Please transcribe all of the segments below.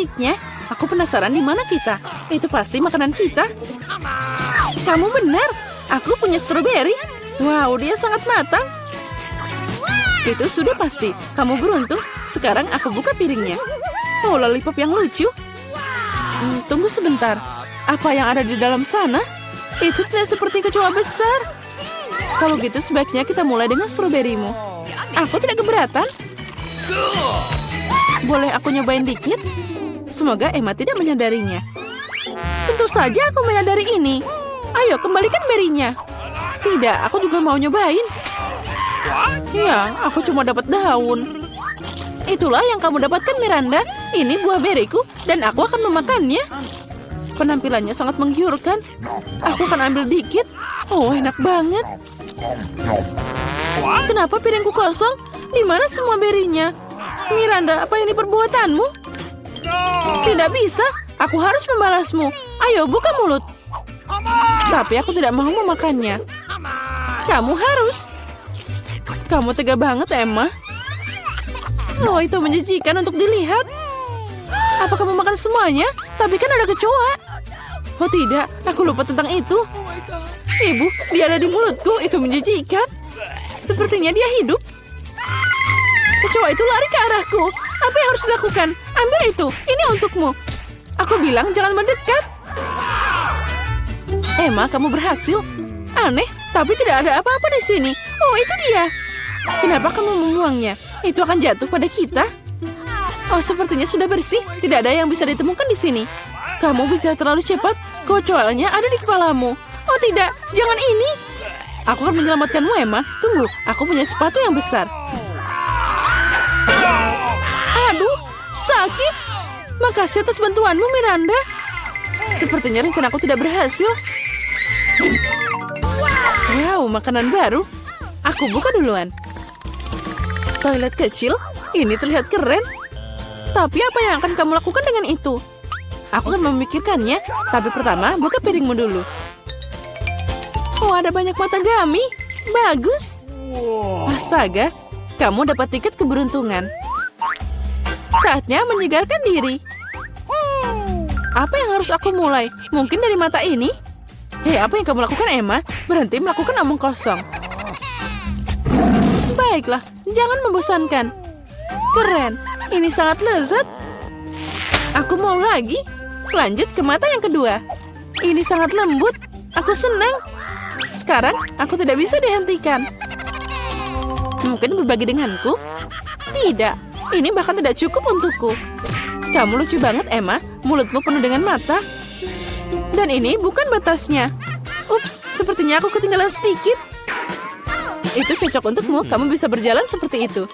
pikniknya. Aku penasaran di mana kita. Itu pasti makanan kita. Kamu benar. Aku punya stroberi. Wow, dia sangat matang. Itu sudah pasti. Kamu beruntung. Sekarang aku buka piringnya. Oh, lollipop yang lucu. Tunggu sebentar. Apa yang ada di dalam sana? Itu tidak seperti kecoa besar. Kalau gitu sebaiknya kita mulai dengan stroberimu. Aku tidak keberatan. Boleh aku nyobain dikit? Semoga Emma tidak menyadarinya. Tentu saja aku menyadari ini. Ayo, kembalikan berinya. Tidak, aku juga mau nyobain. Ya, aku cuma dapat daun. Itulah yang kamu dapatkan, Miranda. Ini buah beriku dan aku akan memakannya. Penampilannya sangat menggiurkan. Aku akan ambil dikit. Oh, enak banget. Kenapa piringku kosong? Di mana semua berinya? Miranda, apa ini perbuatanmu? Tidak bisa. Aku harus membalasmu. Ayo, buka mulut. Tapi aku tidak mau memakannya. Kamu harus. Kamu tega banget, Emma. Oh, itu menjijikan untuk dilihat. Apa kamu makan semuanya? Tapi kan ada kecoa. Oh tidak, aku lupa tentang itu. Ibu, dia ada di mulutku. Itu menjijikan. Sepertinya dia hidup. Kecoa itu lari ke arahku. Apa yang harus dilakukan? Ambil itu. Ini untukmu. Aku bilang jangan mendekat. Emma, kamu berhasil. Aneh, tapi tidak ada apa-apa di sini. Oh, itu dia. Kenapa kamu membuangnya? Itu akan jatuh pada kita. Oh, sepertinya sudah bersih. Tidak ada yang bisa ditemukan di sini. Kamu bicara terlalu cepat. Kecoanya ada di kepalamu. Oh tidak, jangan ini. Aku akan menyelamatkanmu, Emma. Tunggu, aku punya sepatu yang besar. Aduh, sakit. Makasih atas bantuanmu, Miranda. Sepertinya rencanaku tidak berhasil. Wow, makanan baru. Aku buka duluan. Toilet kecil, ini terlihat keren. Tapi apa yang akan kamu lakukan dengan itu? Aku akan memikirkannya. Tapi pertama, buka piringmu dulu. Oh, ada banyak matagami. Bagus. Astaga, kamu dapat tiket keberuntungan. Saatnya menyegarkan diri. Apa yang harus aku mulai? Mungkin dari mata ini? Hei, apa yang kamu lakukan, Emma? Berhenti melakukan omong kosong. Baiklah, jangan membosankan. Keren, ini sangat lezat. Aku mau lagi. Lanjut ke mata yang kedua. Ini sangat lembut. Aku senang. Sekarang, aku tidak bisa dihentikan. Mungkin berbagi denganku? Tidak, ini bahkan tidak cukup untukku. Kamu lucu banget, Emma. Mulutmu penuh dengan mata. Dan ini bukan batasnya. Ups, sepertinya aku ketinggalan sedikit. Itu cocok untukmu. Kamu bisa berjalan seperti itu.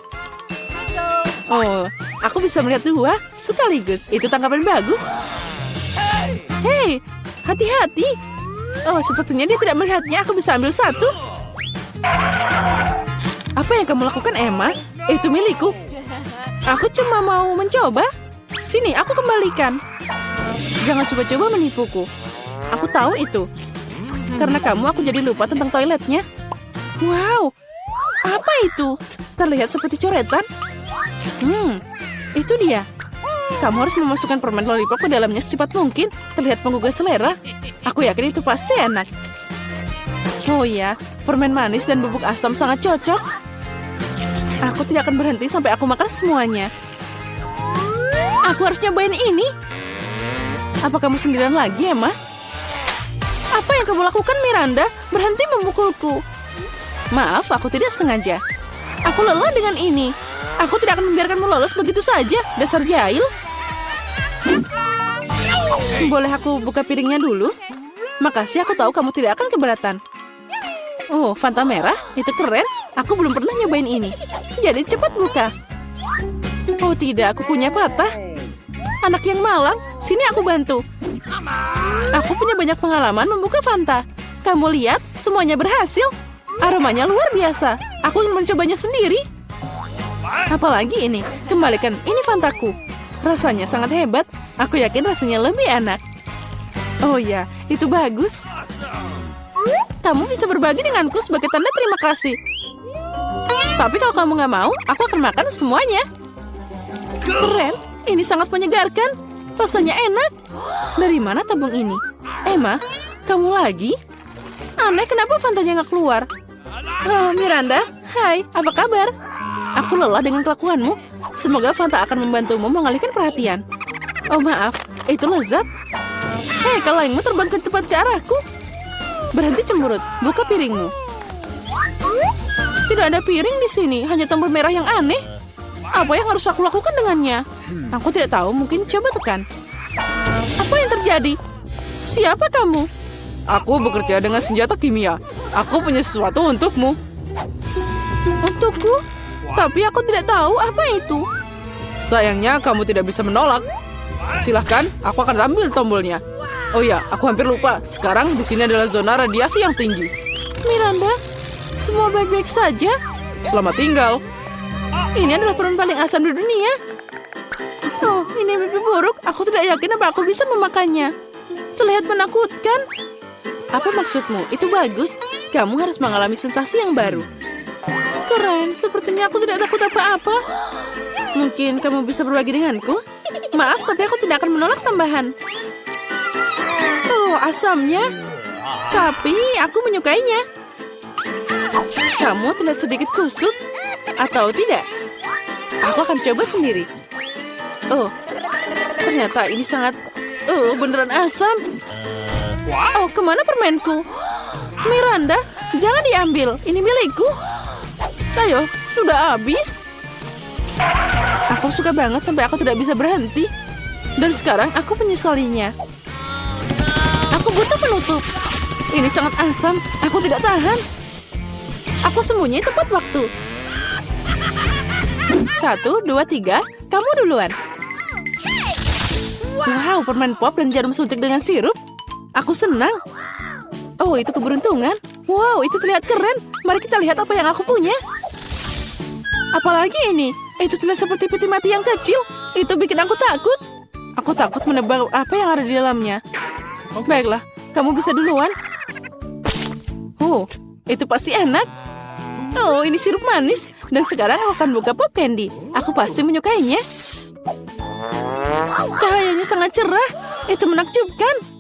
Oh, aku bisa melihat dua sekaligus. Itu tangkapan bagus. Hei, hati-hati. Oh, sepertinya dia tidak melihatnya. Aku bisa ambil satu. Apa yang kamu lakukan, Emma? Itu milikku. Aku cuma mau mencoba. Sini, aku kembalikan. Jangan coba-coba menipuku. Aku tahu itu. Karena kamu, aku jadi lupa tentang toiletnya. Wow, apa itu? Terlihat seperti coretan. Itu dia. Kamu harus memasukkan permen lollipop ke dalamnya secepat mungkin. Terlihat menggugah selera. Aku yakin itu pasti enak. Oh iya, permen manis dan bubuk asam sangat cocok. Aku tidak akan berhenti sampai aku makan semuanya. Aku harus nyobain ini. Apa kamu sendirian lagi, Emma? Apa yang kamu lakukan, Miranda? Berhenti memukulku. Maaf, aku tidak sengaja. Aku lelah dengan ini. Aku tidak akan membiarkanmu lolos begitu saja, dasar jahil. Boleh aku buka piringnya dulu? Makasih, aku tahu kamu tidak akan keberatan. Oh, Fanta merah? Itu keren. Aku belum pernah nyobain ini. Jadi cepat buka. Oh tidak, aku punya patah. Anak yang malang, sini aku bantu. Aku punya banyak pengalaman membuka Fanta. Kamu lihat, semuanya berhasil. Aromanya luar biasa. Aku ingin mencobanya sendiri. Apalagi ini, kembalikan ini Fantaku. Rasanya sangat hebat. Aku yakin rasanya lebih enak. Oh ya, itu bagus. Kamu bisa berbagi denganku sebagai tanda terima kasih. Tapi kalau kamu nggak mau, aku akan makan semuanya. Keren, ini sangat menyegarkan. Rasanya enak. Dari mana tabung ini? Emma, kamu lagi? Aneh, kenapa Fantanya nggak keluar? Oh, Miranda. Hai, apa kabar? Aku lelah dengan kelakuanmu. Semoga Fanta akan membantumu mengalihkan perhatian. Oh, maaf. Itu lezat. Hei, kalengmu terbang ke tepat ke arahku. Berhenti cemberut. Buka piringmu. Tidak ada piring di sini. Hanya tombol merah yang aneh. Apa yang harus aku lakukan dengannya? Aku tidak tahu. Mungkin coba tekan. Apa yang terjadi? Siapa kamu? Aku bekerja dengan senjata kimia. Aku punya sesuatu untukmu. Untukku? Tapi aku tidak tahu apa itu. Sayangnya kamu tidak bisa menolak. Silahkan, aku akan ambil tombolnya. Oh ya, aku hampir lupa. Sekarang di sini adalah zona radiasi yang tinggi. Miranda, semua baik-baik saja. Selamat tinggal. Ini adalah permen paling asam di dunia. Oh, ini mimpi buruk. Aku tidak yakin apa aku bisa memakannya. Terlihat menakutkan. Apa maksudmu? Itu bagus. Kamu harus mengalami sensasi yang baru. Keren, sepertinya aku tidak takut apa-apa. Mungkin kamu bisa berbagi denganku? Maaf, tapi aku tidak akan menolak tambahan. Oh, asamnya. Tapi aku menyukainya. Kamu terlihat sedikit kusut. Atau tidak? Aku akan coba sendiri. Oh, ternyata ini sangat... Oh, beneran asam. Oh, kemana permenku? Miranda, jangan diambil. Ini milikku. Ayo, sudah habis. Aku suka banget sampai aku tidak bisa berhenti. Dan sekarang aku menyesalinya. Aku butuh penutup. Ini sangat asam. Aku tidak tahan. Aku sembunyi tepat waktu. 1, 2, 3. Kamu duluan. Wow, permen pop dan jarum suntik dengan sirup. Aku senang. Oh, itu keberuntungan. Wow, itu terlihat keren. Mari kita lihat apa yang aku punya. Apalagi ini? Itu terlihat seperti peti mati yang kecil. Itu bikin aku takut. Aku takut menebak apa yang ada di dalamnya. Baiklah, kamu bisa duluan. Oh, itu pasti enak. Oh, ini sirup manis. Dan sekarang aku akan buka pop candy. Aku pasti menyukainya. Cahayanya sangat cerah. Itu menakjubkan.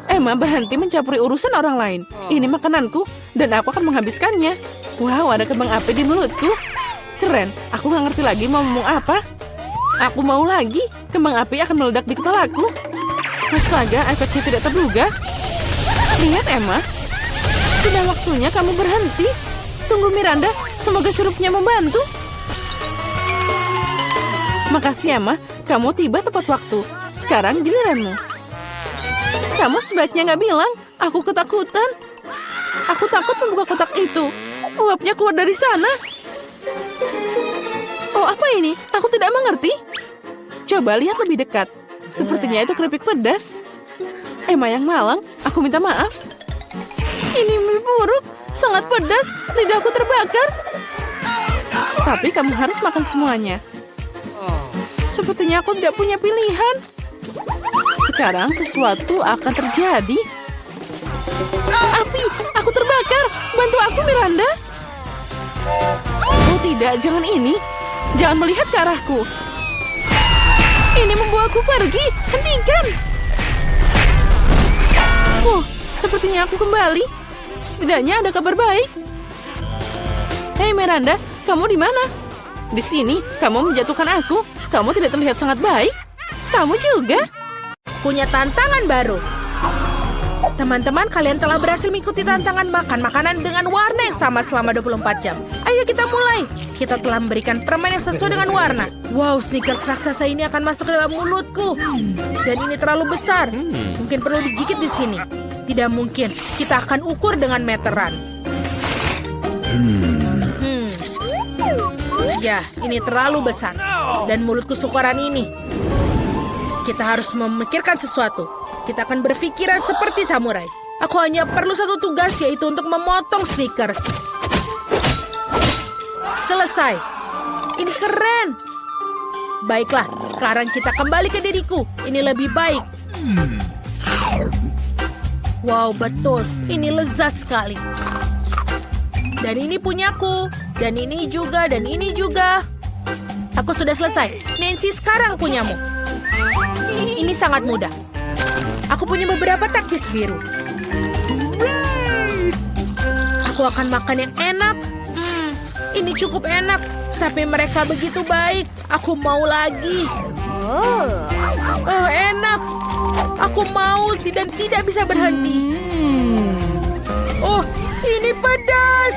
Emma berhenti mencampuri urusan orang lain. Ini makananku, dan aku akan menghabiskannya. Wow, ada kembang api di mulutku. Keren, aku nggak ngerti lagi mau ngomong apa. Aku mau lagi, kembang api akan meledak di kepalaku. Astaga, efeknya tidak terduga. Ingat, Emma. Sudah waktunya kamu berhenti. Tunggu, Miranda. Semoga sirupnya membantu. Makasih, Emma. Kamu tiba tepat waktu. Sekarang giliranmu. Kamu sebaiknya nggak bilang. Aku ketakutan. Aku takut membuka kotak itu. Uapnya keluar dari sana. Oh, apa ini? Aku tidak mengerti. Coba lihat lebih dekat. Sepertinya itu keripik pedas. Emma yang malang, aku minta maaf. Ini mie buruk, sangat pedas, lidahku terbakar. Tapi kamu harus makan semuanya. Sepertinya aku tidak punya pilihan. Sekarang sesuatu akan terjadi. Api, aku terbakar. Bantu aku, Miranda. Oh tidak, jangan ini. Jangan melihat ke arahku. Ini membawaku pergi. Hentikan. Oh, sepertinya aku kembali. Setidaknya ada kabar baik. Hei Miranda, kamu di mana? Di sini, kamu menjatuhkan aku. Kamu tidak terlihat sangat baik. Kamu juga. Punya tantangan baru. Teman-teman, kalian telah berhasil mengikuti tantangan makan makanan dengan warna yang sama selama 24 jam. Ayo kita mulai. Kita telah memberikan permen yang sesuai dengan warna. Wow, Snickers raksasa ini akan masuk ke dalam mulutku. Dan ini terlalu besar. Mungkin perlu digigit di sini. Tidak mungkin. Kita akan ukur dengan meteran. Ya, ini terlalu besar. Dan mulutku syukuran ini. Kita harus memikirkan sesuatu. Kita akan berpikiran seperti samurai. Aku hanya perlu satu tugas, yaitu untuk memotong Snickers. Selesai. Ini keren. Baiklah, sekarang kita kembali ke diriku. Ini lebih baik. Wow, betul. Ini lezat sekali. Dan ini punyaku. Dan ini juga, dan ini juga. Aku sudah selesai. Nancy, sekarang punyamu. Ini Ini sangat mudah. Aku punya beberapa taktis biru. Aku akan makan yang enak. Ini cukup enak. Tapi mereka begitu baik. Aku mau lagi. Oh, enak. Aku mau dan tidak bisa berhenti. Oh, ini pedas.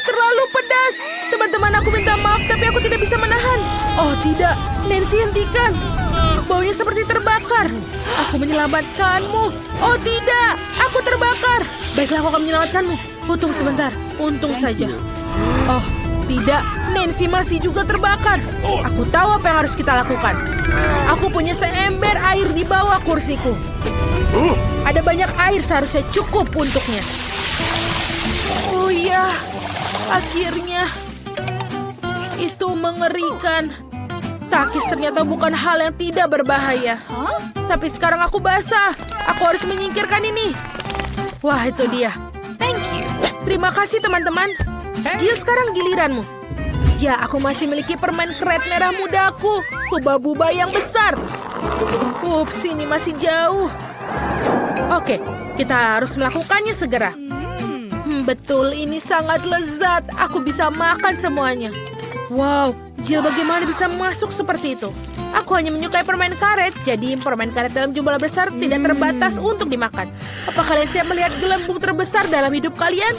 Terlalu pedas. Teman-teman, aku minta maaf, tapi aku tidak bisa menahan. Oh, tidak. Nancy, hentikan. Baunya seperti terbakar. Aku menyelamatkanmu. Oh, tidak. Aku terbakar. Baiklah, aku akan menyelamatkanmu. Untung sebentar. Untung saja. Oh, tidak. Nancy masih juga terbakar. Aku tahu apa yang harus kita lakukan. Aku punya seember air di bawah kursiku. Ada banyak air, seharusnya cukup untuknya. Oh ya, akhirnya. Itu mengerikan. Takis ternyata bukan hal yang tidak berbahaya. Tapi sekarang aku basah. Aku harus menyingkirkan ini. Wah, itu dia. Thank you. Terima kasih, teman-teman. Jill, sekarang giliranmu. Ya, aku masih memiliki permen keret merah mudaku. Huba-buba yang besar. Ups, ini masih jauh. Oke, kita harus melakukannya segera. Betul, ini sangat lezat. Aku bisa makan semuanya. Wow, Jill bagaimana bisa masuk seperti itu? Aku hanya menyukai permen karet, jadi permen karet dalam jumlah besar tidak terbatas untuk dimakan. Apa kalian siap melihat gelembung terbesar dalam hidup kalian?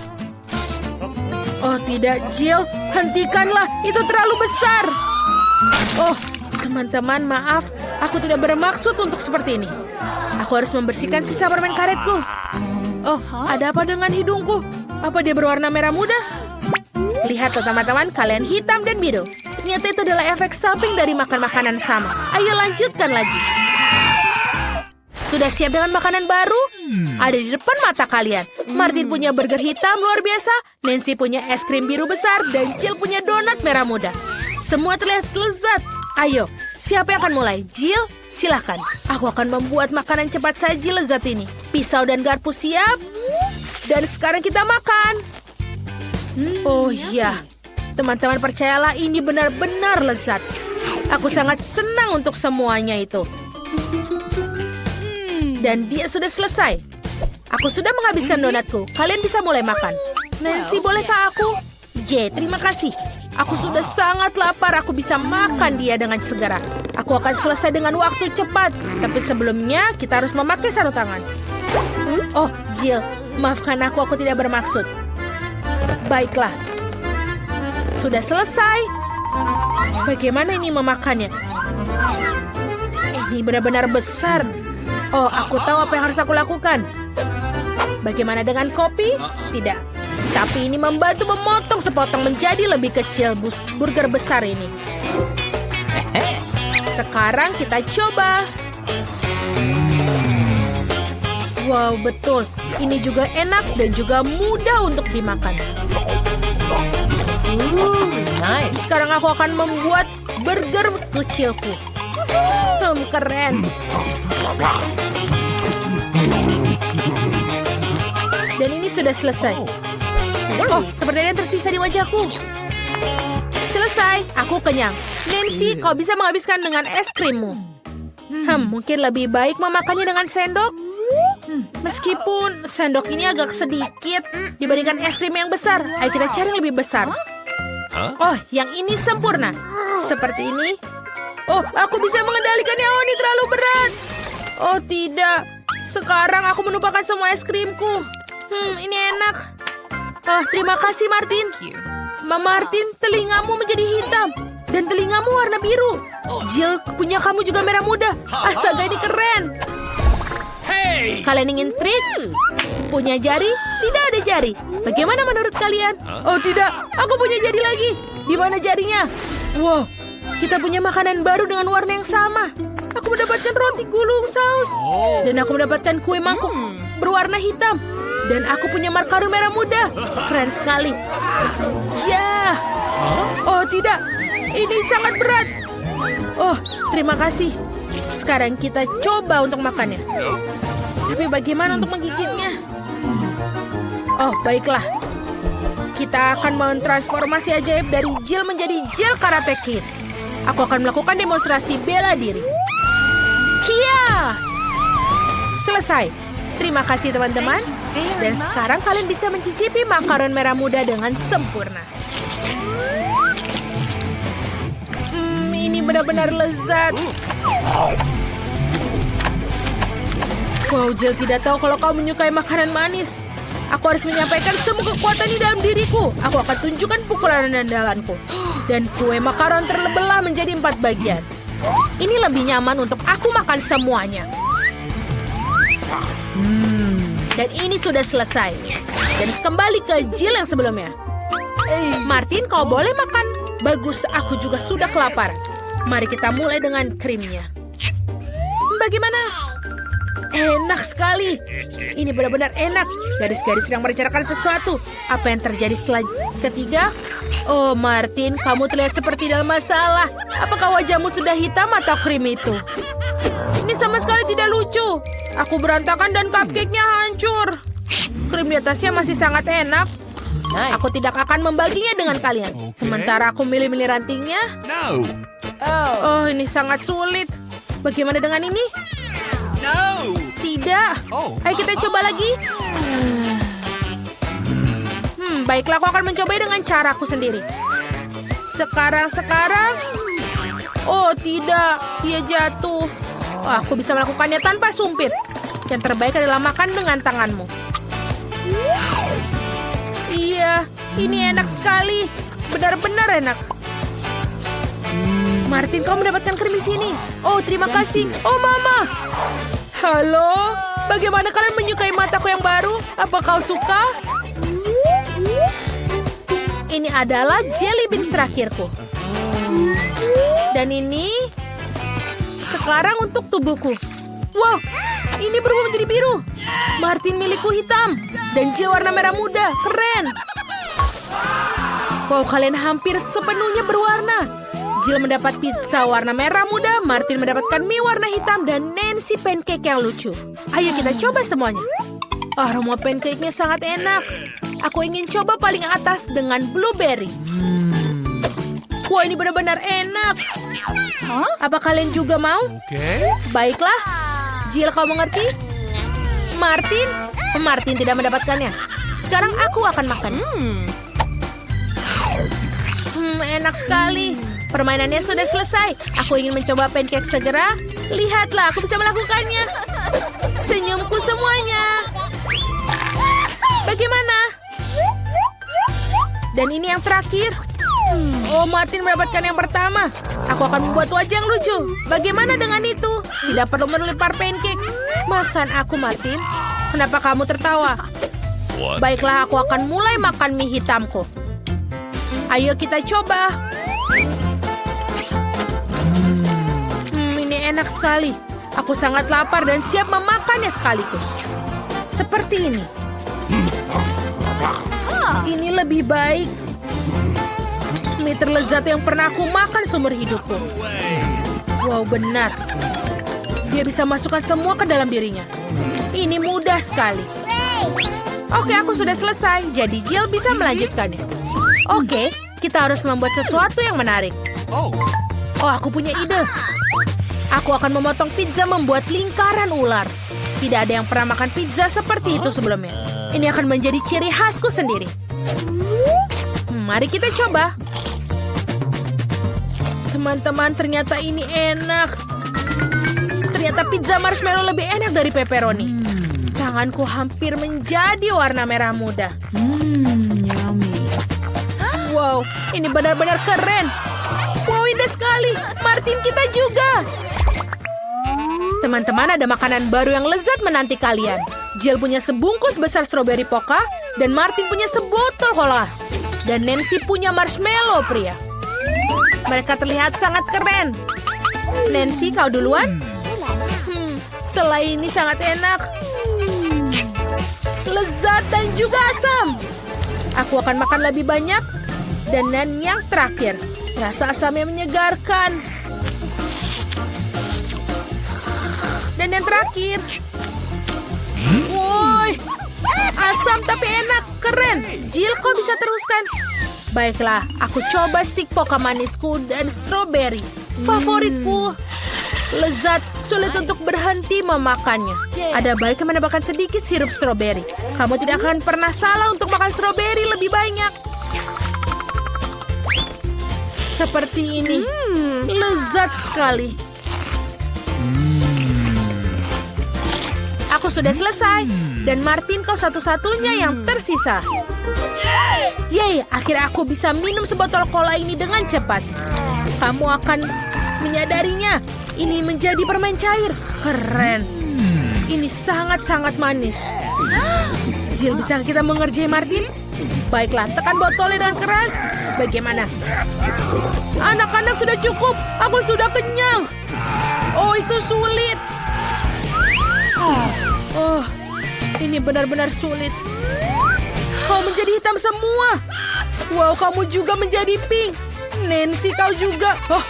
Oh tidak, Jill, hentikanlah, itu terlalu besar. Oh, teman-teman, maaf, aku tidak bermaksud untuk seperti ini. Aku harus membersihkan sisa permen karetku. Oh, ada apa dengan hidungku? Apa dia berwarna merah muda? Lihat teman-teman, kalian hitam dan biru. Ternyata itu adalah efek samping dari makan makanan sama. Ayo lanjutkan lagi. Sudah siap dengan makanan baru? Ada di depan mata kalian. Martin punya burger hitam luar biasa, Nancy punya es krim biru besar, dan Jill punya donat merah muda. Semua terlihat lezat. Ayo, siapa yang akan mulai? Jill, silakan. Aku akan membuat makanan cepat saji lezat ini. Pisau dan garpu siap. Dan sekarang kita makan. Oh iya, teman-teman percayalah ini benar-benar lezat. Aku sangat senang untuk semuanya itu. Dan dia sudah selesai. Aku sudah menghabiskan donatku. Kalian bisa mulai makan. Nancy, bolehkah aku? Terima kasih. Aku sudah sangat lapar. Aku bisa makan dia dengan segera. Aku akan selesai dengan waktu cepat. Tapi sebelumnya kita harus memakai sarung tangan. Oh, Jill, maafkan aku tidak bermaksud. Baiklah. Sudah selesai. Bagaimana ini memakannya? Ini benar-benar besar. Oh, aku tahu apa yang harus aku lakukan. Bagaimana dengan kopi? Tidak. Tapi ini membantu memotong sepotong menjadi lebih kecil burger besar ini. Sekarang kita coba. Wow, betul. Ini juga enak dan juga mudah untuk dimakan. Nice. Sekarang aku akan membuat burger kecilku. Keren. Dan ini sudah selesai. Oh, seperti yang tersisa di wajahku. Selesai, aku kenyang. Nancy, kau bisa menghabiskan dengan es krimmu. Mungkin lebih baik memakannya dengan sendok. Meskipun sendok ini agak sedikit dibandingkan es krim yang besar. Ayo kita cari yang lebih besar. Oh, yang ini sempurna. Seperti ini. Oh, aku bisa mengendalikannya. Oh, ini terlalu berat. Oh, tidak. Sekarang aku menumpahkan semua es krimku. Ini enak. Oh, terima kasih, Martin. Martin, telingamu menjadi hitam. Dan telingamu warna biru. Jill, punya kamu juga merah muda. Astaga, ini keren. Kalian ingin trik? Punya jari? Tidak ada jari. Bagaimana menurut kalian? Oh, tidak. Aku punya jari lagi. Di mana jarinya? Wow. Kita punya makanan baru dengan warna yang sama. Aku mendapatkan roti gulung saus. Dan aku mendapatkan kue mangkuk berwarna hitam. Dan aku punya makaron merah muda. Keren sekali. Ya. Oh tidak. Ini sangat berat. Oh, terima kasih. Sekarang kita coba untuk makannya. Tapi bagaimana untuk menggigitnya? Oh, baiklah. Kita akan mentransformasi ajaib dari Jill menjadi Jill Karate Kid. Aku akan melakukan demonstrasi bela diri. Kia! Selesai. Terima kasih teman-teman. Dan sekarang kalian bisa mencicipi makaron merah muda dengan sempurna. Ini benar-benar lezat. Wow, Jill tidak tahu kalau kau menyukai makanan manis. Aku harus menyampaikan semua kekuatan di dalam diriku. Aku akan tunjukkan pukulan andalanku. Dan kue makaron terbelah menjadi 4 bagian. Ini lebih nyaman untuk aku makan semuanya. Dan ini sudah selesai. Dan kembali ke Jill yang sebelumnya. Martin, kau boleh makan. Bagus, aku juga sudah kelaparan. Mari kita mulai dengan krimnya. Bagaimana? Enak sekali. Ini benar-benar enak. Garis-garis sedang merencanakan sesuatu. Apa yang terjadi setelah ketiga? Oh, Martin, kamu terlihat seperti dalam masalah. Apakah wajahmu sudah hitam atau krim itu? Ini sama sekali tidak lucu. Aku berantakan dan cupcake-nya hancur. Krim di atasnya masih sangat enak. Aku tidak akan membaginya dengan kalian. Sementara aku milih-milih rantingnya. Oh, ini sangat sulit. Bagaimana dengan ini? Tidak. Ayo kita coba lagi. Baiklah, aku akan mencoba dengan caraku sendiri. Sekarang. Oh, tidak. Dia jatuh. Oh, aku bisa melakukannya tanpa sumpit. Yang terbaik adalah makan dengan tanganmu. Iya, ini enak sekali. Benar-benar enak. Martin, kau mendapatkan krim di sini. Oh, terima kasih. Oh, Mama. Halo, bagaimana kalian menyukai mataku yang baru? Apa kau suka? Ini adalah jelly beans terakhirku. Dan ini sekarang untuk tubuhku. Wow, ini berubah menjadi biru. Martin milikku hitam. Dan Jill warna merah muda. Keren. Wow, kalian hampir sepenuhnya berwarna. Jill mendapat pizza warna merah muda, Martin mendapatkan mie warna hitam, dan Nancy pancake yang lucu. Ayo kita coba semuanya. Aroma pancake-nya sangat enak. Aku ingin coba paling atas dengan blueberry. Wah, ini benar-benar enak. Apa kalian juga mau? Baiklah. Jill, kau mengerti? Martin tidak mendapatkannya. Sekarang aku akan makan. Enak sekali. Permainannya sudah selesai. Aku ingin mencoba pancake segera. Lihatlah, aku bisa melakukannya. Senyumku semuanya. Bagaimana? Dan ini yang terakhir. Oh, Martin mendapatkan yang pertama. Aku akan membuat wajah yang lucu. Bagaimana dengan itu? Tidak perlu melempar pancake. Makan aku, Martin. Kenapa kamu tertawa? Baiklah, aku akan mulai makan mie hitamku. Ayo kita coba. Ini enak sekali. Aku sangat lapar dan siap memakannya sekaligus. Seperti ini. Ini lebih baik. Mie terlezat yang pernah aku makan seumur hidupku. Wow, benar. Dia bisa masukkan semua ke dalam dirinya. Ini mudah sekali. Oke, aku sudah selesai. Jadi Jill bisa melanjutkannya. Oke, kita harus membuat sesuatu yang menarik. Oh, aku punya ide. Aku akan memotong pizza membuat lingkaran ular. Tidak ada yang pernah makan pizza seperti itu sebelumnya. Ini akan menjadi ciri khasku sendiri. Mari kita coba. Teman-teman, ternyata ini enak. Ternyata pizza marshmallow lebih enak dari pepperoni. Tanganku hampir menjadi warna merah muda. Yummy. Wow, ini benar-benar keren. Wow, indah sekali. Martin, kita juga. Teman-teman, ada makanan baru yang lezat menanti kalian. Jill punya sebungkus besar stroberi poka, dan Martin punya sebotol cola. Dan Nancy punya marshmallow pria. Mereka terlihat sangat keren. Nancy, kau duluan? Selai ini sangat enak. Lezat dan juga asam. Aku akan makan lebih banyak. Dan yang terakhir, rasa asamnya menyegarkan. Dan yang terakhir. Woi, asam tapi enak, keren. Jill, kau bisa teruskan. Baiklah, aku coba stik poka manisku dan stroberi. Favoritku. Lezat, Sulit untuk berhenti memakannya. Ada baiknya menambahkan sedikit sirup stroberi. Kamu tidak akan pernah salah untuk makan stroberi lebih banyak. Seperti ini. Lezat sekali. Aku sudah selesai. Dan Martin, kau satu-satunya yang tersisa. Yeay, akhirnya aku bisa minum sebotol cola ini dengan cepat. Kamu akan menyadarinya. Ini menjadi permen cair. Keren. Ini sangat-sangat manis. Jill, bisa kita mengerjai Martin? Baiklah, tekan botolnya dengan keras. Bagaimana? Anak-anak, sudah cukup. Aku sudah kenyang. Oh, itu sulit. Oh, ini benar-benar sulit. Kau menjadi hitam semua. Wow, kamu juga menjadi pink. Nancy, kau juga. Oh,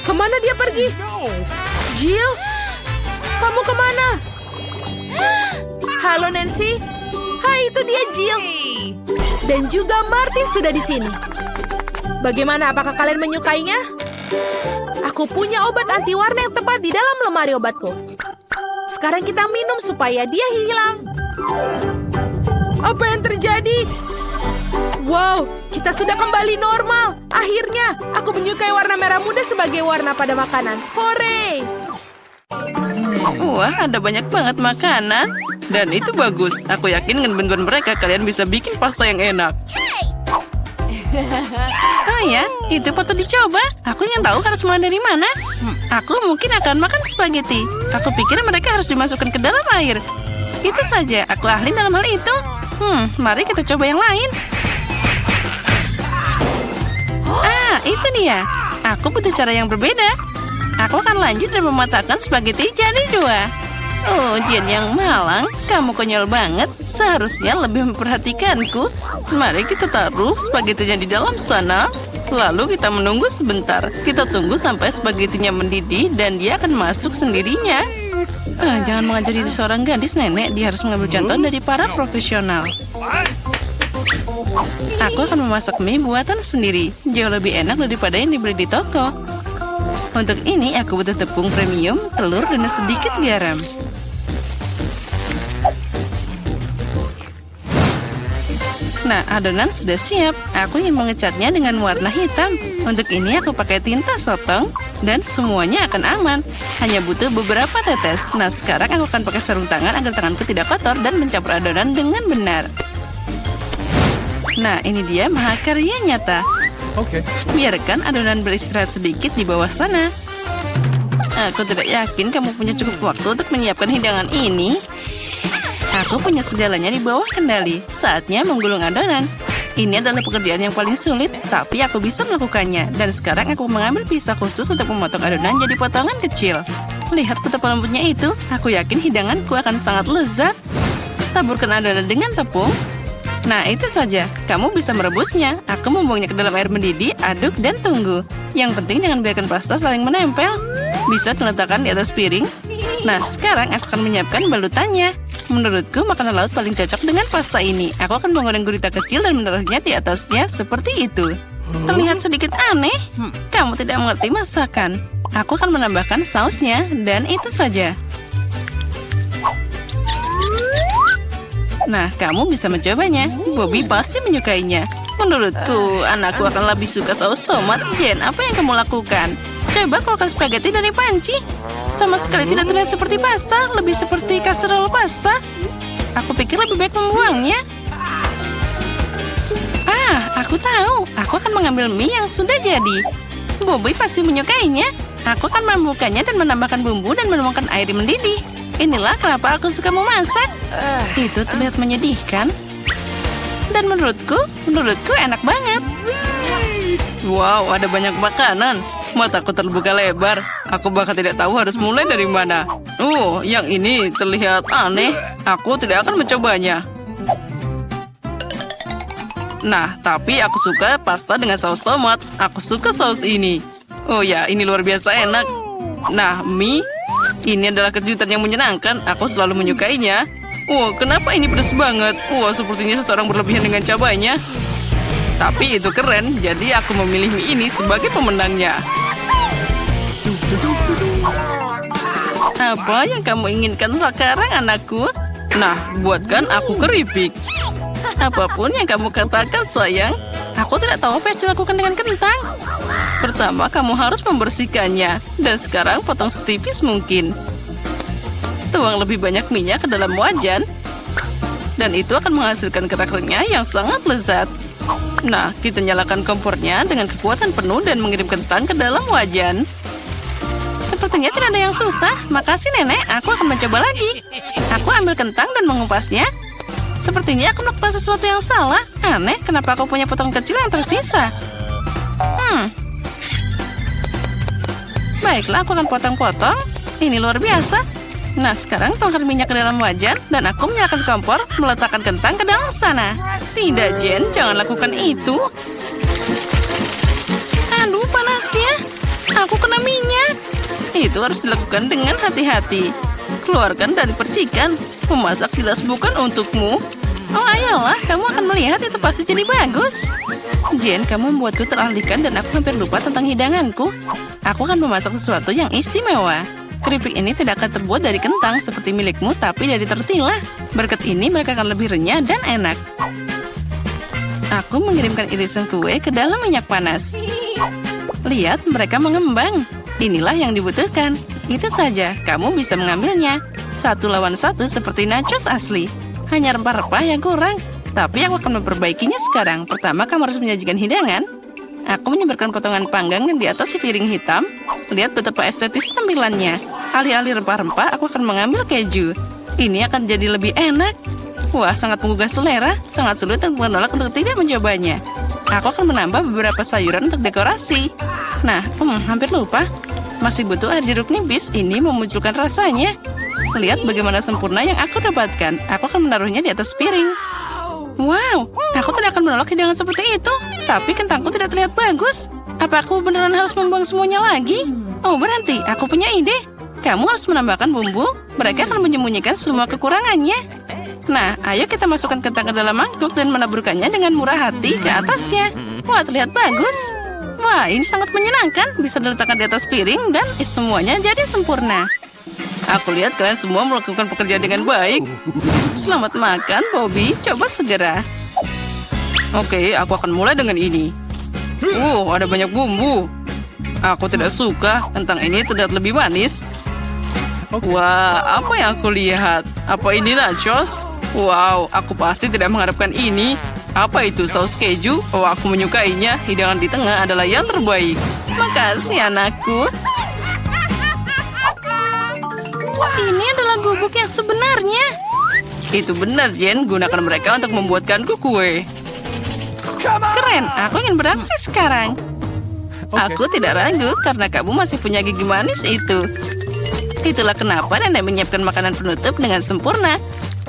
kemana dia pergi? Jill, kamu kemana? Halo Nancy. Hai, itu dia Jill. Dan juga Martin sudah di sini. Bagaimana? Apakah kalian menyukainya? Aku punya obat anti warna yang tepat di dalam lemari obatku. Sekarang kita minum supaya dia hilang. Apa yang terjadi? Wow, kita sudah kembali normal. Akhirnya, aku menyukai warna merah muda sebagai warna pada makanan. Hore! Wah, ada banyak banget makanan. Dan itu bagus. Aku yakin dengan bantuan mereka kalian bisa bikin pasta yang enak. Oh ya, itu patut dicoba. Aku ingin tahu harus mulai dari mana. Aku mungkin akan makan spaghetti. Aku pikir mereka harus dimasukkan ke dalam air. Itu saja, aku ahli dalam hal itu. Mari kita coba yang lain. Itu dia. Aku butuh cara yang berbeda. Aku akan lanjut dan mematahkan spaghetti jadi 2. Oh, Jen yang malang, kamu konyol banget. Seharusnya lebih memperhatikanku. Mari kita taruh spagettinya di dalam sana. Lalu kita menunggu sebentar. Kita tunggu sampai spagettinya mendidih dan dia akan masuk sendirinya. Jangan mengajari seorang gadis, nenek. Dia harus mengambil contoh dari para profesional. Aku akan memasak mie buatan sendiri. Jauh lebih enak daripada yang dibeli di toko. Untuk ini aku butuh tepung premium, telur, dan sedikit garam. Nah, adonan sudah siap. Aku ingin mengecatnya dengan warna hitam. Untuk ini aku pakai tinta sotong dan semuanya akan aman. Hanya butuh beberapa tetes. Nah, sekarang aku akan pakai sarung tangan agar tanganku tidak kotor dan mencampur adonan dengan benar. Nah, ini dia mahakarya nyata. Oke. Biarkan adonan beristirahat sedikit di bawah sana. Aku tidak yakin kamu punya cukup waktu untuk menyiapkan hidangan ini. Aku punya segalanya di bawah kendali. Saatnya menggulung adonan. Ini adalah pekerjaan yang paling sulit, tapi aku bisa melakukannya. Dan sekarang aku mengambil pisau khusus untuk memotong adonan jadi potongan kecil. Lihat betapa lembutnya itu. Aku yakin hidanganku akan sangat lezat. Taburkan adonan dengan tepung. Nah, itu saja. Kamu bisa merebusnya. Aku membuangnya ke dalam air mendidih, aduk, dan tunggu. Yang penting jangan biarkan pasta saling menempel. Bisa diletakkan di atas piring. Nah, sekarang aku akan menyiapkan balutannya. Menurutku, makanan laut paling cocok dengan pasta ini. Aku akan menggoreng gurita kecil dan menaruhnya di atasnya seperti itu. Terlihat sedikit aneh. Kamu tidak mengerti masakan. Aku akan menambahkan sausnya, dan itu saja. Nah, kamu bisa mencobanya. Bobby pasti menyukainya. Menurutku, anakku akan lebih suka saus tomat. Jen, apa yang kamu lakukan? Coba keluarkan spaghetti dari panci. Sama sekali tidak terlihat seperti pasta, lebih seperti kasserole pasta. Aku pikir lebih baik membuangnya. Aku tahu. Aku akan mengambil mie yang sudah jadi. Bobby pasti menyukainya. Aku akan membukanya dan menambahkan bumbu dan menuangkan air mendidih. Inilah kenapa aku suka memasak. Itu terlihat menyedihkan. Dan menurutku enak banget. Wow, ada banyak makanan. Mataku terbuka lebar. Aku bahkan tidak tahu harus mulai dari mana. Yang ini terlihat aneh. Aku tidak akan mencobanya. Nah, tapi aku suka pasta dengan saus tomat. Aku suka saus ini. Oh ya, ini luar biasa enak. Nah, mie. Ini adalah kejutan yang menyenangkan. Aku selalu menyukainya. Kenapa ini pedas banget? Sepertinya seseorang berlebihan dengan cabainya. Tapi itu keren, jadi aku memilih mie ini sebagai pemenangnya. Apa yang kamu inginkan sekarang, anakku? Nah, buatkan aku keripik. Apapun yang kamu katakan, sayang. Aku tidak tahu apa yang dilakukan dengan kentang. Pertama, kamu harus membersihkannya. Dan sekarang potong setipis mungkin. Tuang lebih banyak minyak ke dalam wajan. Dan itu akan menghasilkan kerak renyah yang sangat lezat. Nah, kita nyalakan kompornya dengan kekuatan penuh dan mengirim kentang ke dalam wajan. Sepertinya tidak ada yang susah. Makasih, Nenek. Aku akan mencoba lagi. Aku ambil kentang dan mengupasnya. Sepertinya aku melakukan sesuatu yang salah. Aneh, kenapa aku punya potong kecil yang tersisa? Baiklah, aku akan potong-potong. Ini luar biasa. Nah, sekarang tuangkan minyak ke dalam wajan. Dan aku menyalakan kompor, meletakkan kentang ke dalam sana. Tidak, Jen. Jangan lakukan itu. Aduh, panasnya. Aku kena minyak. Itu harus dilakukan dengan hati-hati. Keluarkan dari percikan. Memasak jelas bukan untukmu. Oh, ayolah. Kamu akan melihat itu pasti jadi bagus. Jen, kamu membuatku teralihkan dan aku hampir lupa tentang hidanganku. Aku akan memasak sesuatu yang istimewa. Keripik ini tidak akan terbuat dari kentang seperti milikmu, tapi dari tortilla. Berkat ini mereka akan lebih renyah dan enak. Aku mengirimkan irisan kue ke dalam minyak panas. Lihat, mereka mengembang. Inilah yang dibutuhkan. Itu saja, kamu bisa mengambilnya. 1 lawan 1 seperti nachos asli. Hanya rempah-rempah yang kurang. Tapi aku akan memperbaikinya sekarang. Pertama, kamu harus menyajikan hidangan. Aku menyebarkan potongan panggang di atas piring hitam. Lihat betapa estetis tampilannya. Alih-alih rempah-rempah, aku akan mengambil keju. Ini akan jadi lebih enak. Wah, sangat menggugah selera. Sangat sulit untuk menolak untuk tidak mencobanya. Aku akan menambah beberapa sayuran untuk dekorasi. Nah, hampir lupa. Masih butuh air jeruk nipis. Ini memunculkan rasanya. Lihat bagaimana sempurna yang aku dapatkan. Aku akan menaruhnya di atas piring. Wow, aku tidak akan menolak hidangan seperti itu. Tapi kentangku tidak terlihat bagus. Apa aku beneran harus membuang semuanya lagi? Oh, berhenti. Aku punya ide. Kamu harus menambahkan bumbu. Mereka akan menyembunyikan semua kekurangannya. Nah, ayo kita masukkan kentang ke dalam mangkuk dan menaburkannya dengan murah hati ke atasnya. Wah, terlihat bagus. Wah, ini sangat menyenangkan. Bisa diletakkan di atas piring dan semuanya jadi sempurna. Aku lihat kalian semua melakukan pekerjaan dengan baik. Selamat makan, Bobby. Coba segera. Oke, aku akan mulai dengan ini. Ada banyak bumbu. Aku tidak suka. Kentang ini terlihat lebih manis. Wah, apa yang aku lihat? Apa ini nachos? Wow, aku pasti tidak mengharapkan ini. Apa itu saus keju? Oh, aku menyukainya. Hidangan di tengah adalah yang terbaik. Makasih, anakku. Ini adalah gubuk yang sebenarnya. Itu benar, Jen. Gunakan mereka untuk membuatkanku kue. Keren, aku ingin beraksi sekarang. Aku tidak ragu karena kamu masih punya gigi manis itu. Itulah kenapa Nenek menyiapkan makanan penutup dengan sempurna.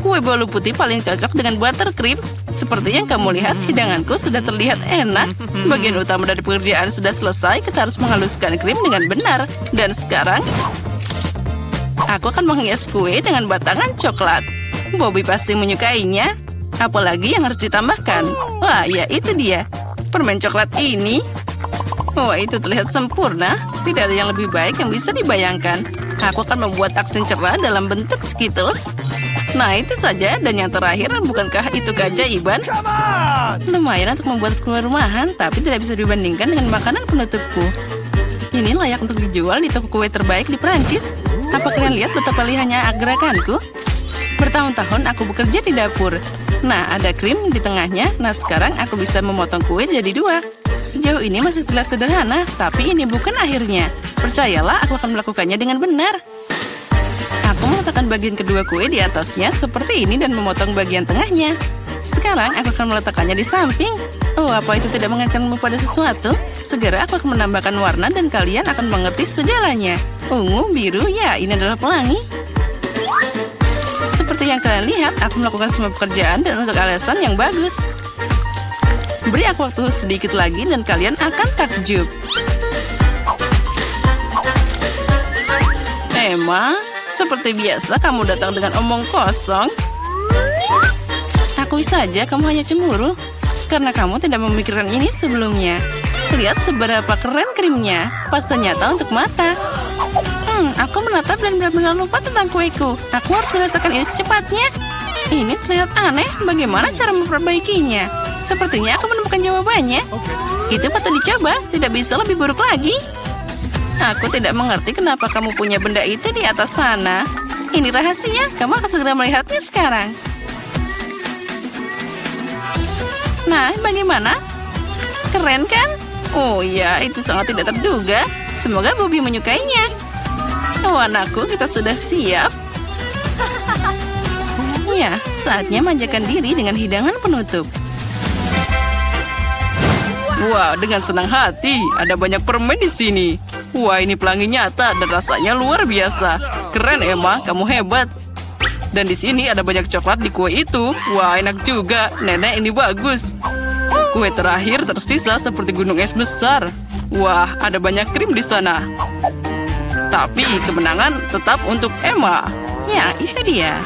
Kue bolu putih paling cocok dengan buttercream. Seperti yang kamu lihat, hidanganku sudah terlihat enak. Bagian utama dari pekerjaan sudah selesai. Kita harus menghaluskan krim dengan benar. Dan sekarang, aku akan menghias kue dengan batangan coklat. Bobby pasti menyukainya. Apalagi yang harus ditambahkan? Wah, ya itu dia. Permen coklat ini. Wah, itu terlihat sempurna. Tidak ada yang lebih baik yang bisa dibayangkan. Aku akan membuat aksen cerah dalam bentuk Skittles. Nah, itu saja. Dan yang terakhir, bukankah itu keajaiban? Lumayan untuk membuat kue rumahan, tapi tidak bisa dibandingkan dengan makanan penutupku. Ini layak untuk dijual di toko kue terbaik di Perancis. Apa kalian lihat betapa lihatnya gerakanku? Bertahun-tahun aku bekerja di dapur. Nah, ada krim di tengahnya. Nah, sekarang aku bisa memotong kue jadi 2. Sejauh ini masih terlihat sederhana, tapi ini bukan akhirnya. Percayalah, aku akan melakukannya dengan benar. Aku meletakkan bagian kedua kue di atasnya seperti ini dan memotong bagian tengahnya. Sekarang aku akan meletakkannya di samping. Oh, apa itu tidak mengingatkanmu pada sesuatu? Segera aku akan menambahkan warna dan kalian akan mengerti segalanya. Ungu, biru, ya ini adalah pelangi. Seperti yang kalian lihat, aku melakukan semua pekerjaan dan untuk alasan yang bagus. Beri aku waktu sedikit lagi dan kalian akan takjub. Emma, seperti biasa kamu datang dengan omong kosong. Akui saja kamu hanya cemburu karena kamu tidak memikirkan ini sebelumnya. Lihat seberapa keren krimnya. Pasta nyata untuk mata. Aku menatap dan benar-benar lupa tentang kueku. Aku harus menyelesaikan ini secepatnya. Ini terlihat aneh. Bagaimana cara memperbaikinya? Sepertinya aku menemukan jawabannya. Itu patut dicoba. Tidak bisa lebih buruk lagi. Aku tidak mengerti kenapa kamu punya benda itu di atas sana. Ini rahasia. Kamu akan segera melihatnya sekarang. Nah, bagaimana? Keren kan? Oh ya, itu sangat tidak terduga. Semoga Bobby menyukainya. Oh anakku, kita sudah siap. Ya, saatnya manjakan diri dengan hidangan penutup. Wah, dengan senang hati. Ada banyak permen di sini. Wah, ini pelangi nyata dan rasanya luar biasa. Keren, Emma. Kamu hebat. Dan di sini ada banyak coklat di kue itu. Wah, enak juga. Nenek, ini bagus. Kue terakhir tersisa seperti gunung es besar. Wah, ada banyak krim di sana. Tapi kemenangan tetap untuk Emma. Ya, itu dia.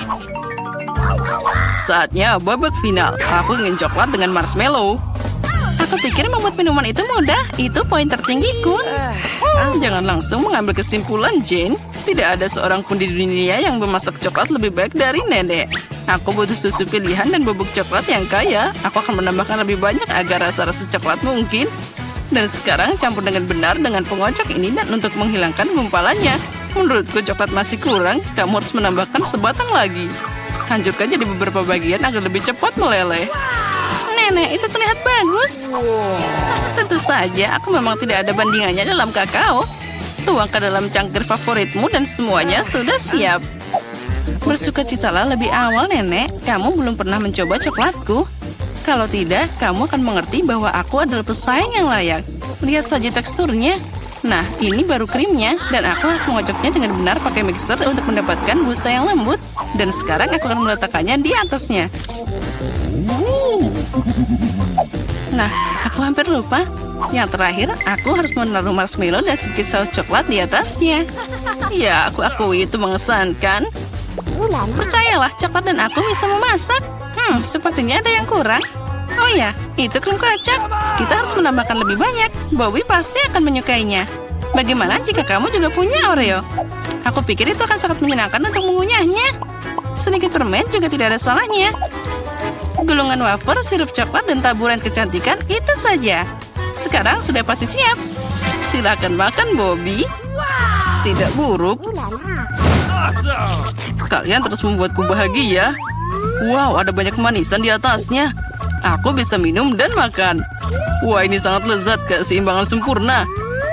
Saatnya babak final. Aku ingin coklat dengan marshmallow. Aku pikir membuat minuman itu mudah. Itu poin tertinggiku. Jangan langsung mengambil kesimpulan, Jane. Tidak ada seorang pun di dunia yang memasak coklat lebih baik dari nenek. Aku butuh susu pilihan dan bubuk coklat yang kaya. Aku akan menambahkan lebih banyak agar rasa-rasa coklat mungkin. Dan sekarang campur dengan benar dengan pengocok ini dan untuk menghilangkan gumpalannya. Menurutku coklat masih kurang. Kamu harus menambahkan sebatang lagi. Hancurkan jadi beberapa bagian agar lebih cepat meleleh. Nenek, itu terlihat bagus. Tentu saja, aku memang tidak ada bandingannya dalam kakao. Tuangkan dalam cangkir favoritmu dan semuanya sudah siap. Bersukacitalah lebih awal, Nenek. Kamu belum pernah mencoba coklatku. Kalau tidak, kamu akan mengerti bahwa aku adalah pesaing yang layak. Lihat saja teksturnya. Nah, ini baru krimnya. Dan aku harus mengocoknya dengan benar pakai mixer untuk mendapatkan busa yang lembut. Dan sekarang aku akan meletakkannya di atasnya. Nah, aku hampir lupa. Yang terakhir, aku harus menaruh marshmallow dan sedikit saus coklat di atasnya. Ya, aku akui itu mengesankan. Percayalah, coklat dan aku bisa memasak. Sepertinya ada yang kurang. Oh ya, itu krim kocok. Kita harus menambahkan lebih banyak. Bobby pasti akan menyukainya. Bagaimana jika kamu juga punya Oreo? Aku pikir itu akan sangat menyenangkan untuk mengunyahnya. Sedikit permen juga tidak ada salahnya. Gulungan wafer, sirup coklat, dan taburan kecantikan itu saja. Sekarang sudah pasti siap. Silakan makan, Bobby. Tidak buruk. Kalian terus membuatku bahagia. Wow, ada banyak manisan di atasnya. Aku bisa minum dan makan. Wah, ini sangat lezat, keseimbangan sempurna.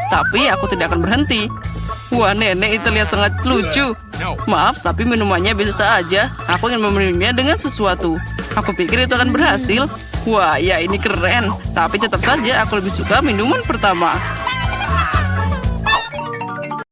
Tapi aku tidak akan berhenti. Wah, nenek itu terlihat sangat lucu. Maaf, tapi minumannya biasa aja. Aku ingin meminumnya dengan sesuatu. Aku pikir itu akan berhasil. Wah, ya ini keren. Tapi tetap saja aku lebih suka minuman pertama.